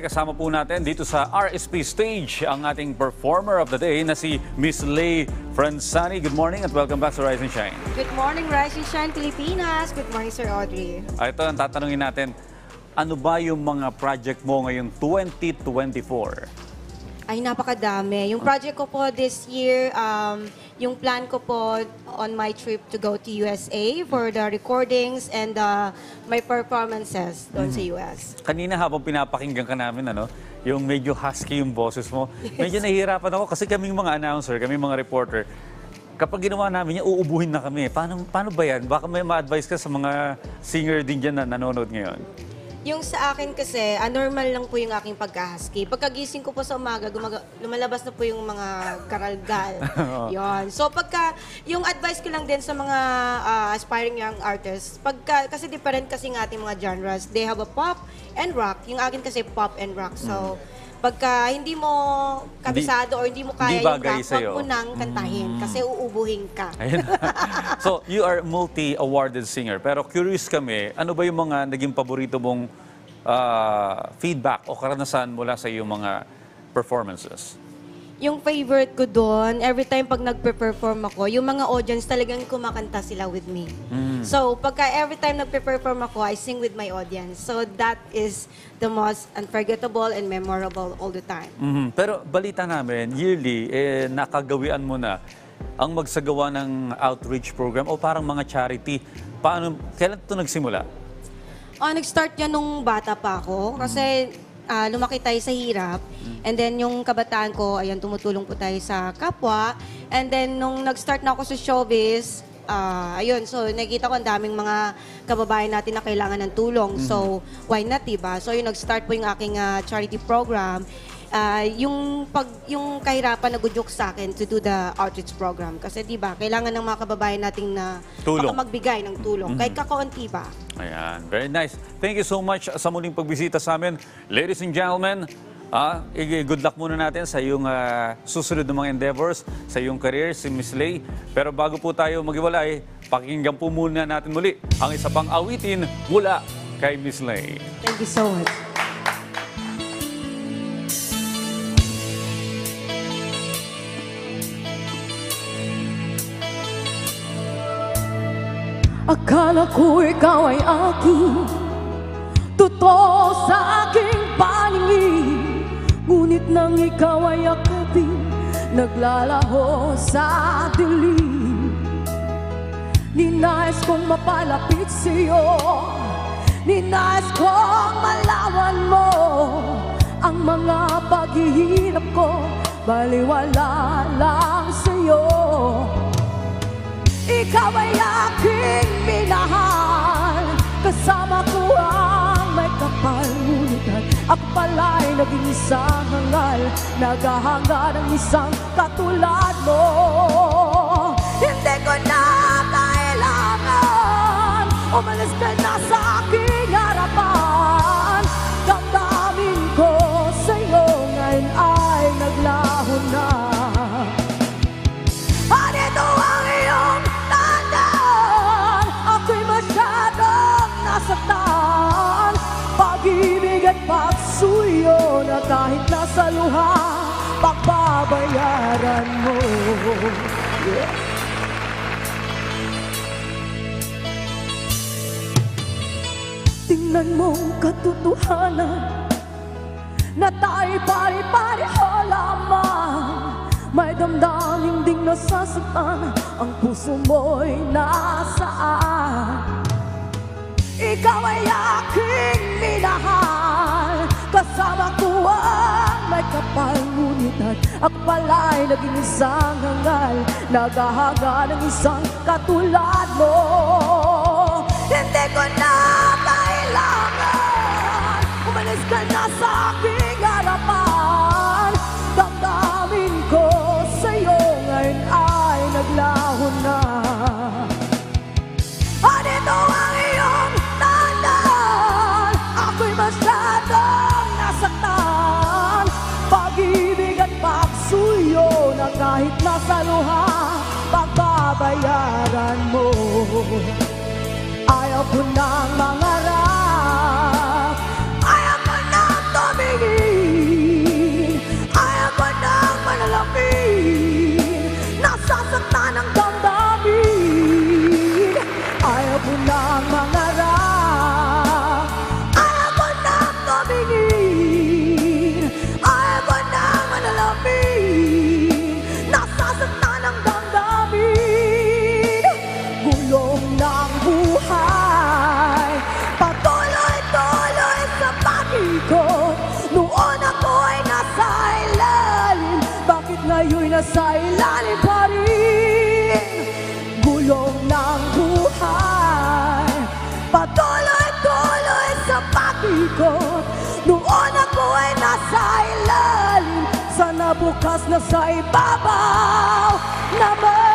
Kasama po natin dito sa RSP stage ang ating performer of the day na si Miss Lay Franzani. Good morning at welcome back to Rise and Shine. Good morning, Rise and Shine Pilipinas. Good morning, Sir Audrey. Ito ang tatanungin natin, ano ba yung mga project mo ngayong 2024? Ay, napakadami. Yung project ko po this year, yung plan ko po on my trip to go to USA for the recordings and my performances doon sa US. Kanina habang pinapakinggan ka namin, yung medyo husky yung boses mo, medyo nahihirapan ako kasi kaming mga announcer, kaming mga reporter, kapag ginawa namin yan, uubuhin na kami. Paano ba yan? Baka may ma-advise ka sa mga singer din dyan na nanonood ngayon. Yung sa akin kasi, normal lang po yung aking pagka-husky. Pagkagising ko po sa umaga, lumalabas na po yung mga karalgal. Yon. So yung advice ko lang din sa mga aspiring young artists, kasi different kasi ng ating mga genres. They have a pop and rock. Yung akin kasi pop and rock. So, pagka hindi mo kabisado or hindi mo kaya yung rock, wag mo nang kantahin kasi uubuhin ka. So, you are multi-awarded singer. Pero curious kami, ano ba yung mga naging paborito mong feedback o karanasan mula sa iyong mga performances? Yung favorite ko doon, every time pag nagpe-perform ako, yung mga audience talagang kumakanta sila with me. So, pagka every time nagpe-perform ako, I sing with my audience. So, that is the most unforgettable and memorable all the time. Pero balita namin, yearly, nakagawian mo na ang magsagawa ng outreach program o parang mga charity. Kailan ito nagsimula? Nag-start yan nung bata pa ako kasi lumaki tayo sa hirap. And then yung kabataan ko, ayan, tumutulong po tayo sa kapwa. And then nung nag-start na ako sa showbiz, ayun, so nakita ko ang daming mga kababayan natin na kailangan ng tulong. So why not, diba? So yung nag-start po yung aking charity program. Yung kahirapan nag-udyok sa akin to do the outreach program. Kasi diba, kailangan ng mga kababayan nating na magbigay ng tulong. Kahit kakaunti ba. Ayan, very nice. Thank you so much sa muling pagbisita sa amin. Ladies and gentlemen, good luck muna natin sa iyong susunod na mga endeavors, sa iyong career, si Miss Lay. Pero bago po tayo maghiwalay, pakinggan po muna natin muli ang isa pang awitin mula kay Miss Lay. Thank you so much. Akala ko ikaw ay aking totoo sa aking paningin, ngunit nang ikaw ay akapin, naglalaho sa dilim. Ninais kong mapalapit sa'yo, ninais kong malawan mo ang mga paghihirap ko, baliwala lang sa'yo. Ikaw ay aking minahal, kasama ko ang may kapal, ngunit ako pala'y naging isang hangal, naghahanga ng isang katulad mo. Hindi ko na kailangan, umalis ka na sa aking harapan. Damdamin ko sa'yo ngayon ay naglaho na. Anito ang iyong tandaan, ako'y masyadong nasaktan. Pag-ibig at pagsuyo na kahit nasa luha, pagbabayaran mo. Tingnan mong katotohanan na tayo'y pari-pareho lamang. May damdaming ding nasasaktan, ang puso mo'y nasaan. Ikaw ay aking minahal, kasama ko ang may kapal, ngunit ako pala'y naging isang hangal, naghahanga ng isang katulad mo. Hindi ko na kailangan, umalis ka na sa aking harapan. Damdamin ko sa'yo ngayon ay naglaho na. Anito ang iyong tandaan, ako'y masyadong nasaktan. Pag-ibig at pagsuyo na kahit nasa luha, pagbabayaran mo. Ayaw ko nang mangarap, ayaw ko nang tumingin. ikot. Noon ako ay nasa ilalim, sana bukas na sa ibabaw naman.